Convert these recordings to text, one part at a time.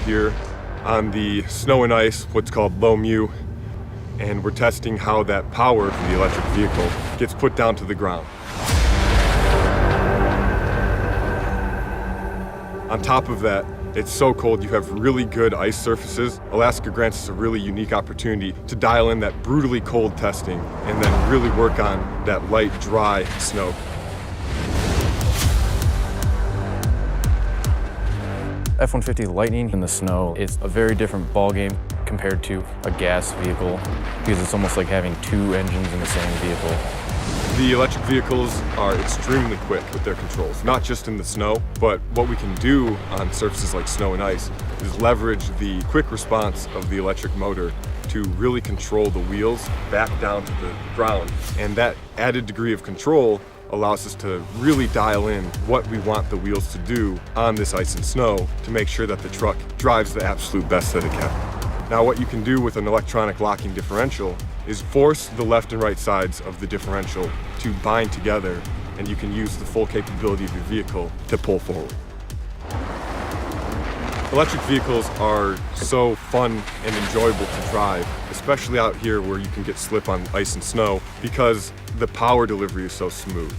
here on the snow and ice, what's called low mu, and we're testing how that power from the electric vehicle gets put down to the ground. On top of that, it's so cold, you have really good ice surfaces. Alaska grants us a really unique opportunity to dial in that brutally cold testing and then really work on that light, dry snow. F-150 Lightning in the snow is a very different ballgame compared to a gas vehicle because it's almost like having two engines in the same vehicle. The electric vehicles are extremely quick with their controls, not just in the snow, but what we can do on surfaces like snow and ice is leverage the quick response of the electric motor to really control the wheels back down to the ground. And that added degree of control allows us to really dial in what we want the wheels to do on this ice and snow to make sure that the truck drives the absolute best that it can. Now, what you can do with an electronic locking differential is force the left and right sides of the differential to bind together, and you can use the full capability of your vehicle to pull forward. Electric vehicles are so fun and enjoyable to drive, especially out here where you can get slip on ice and snow because the power delivery is so smooth.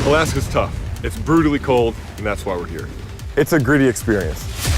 Alaska's tough. It's brutally cold, and that's why we're here. It's a gritty experience.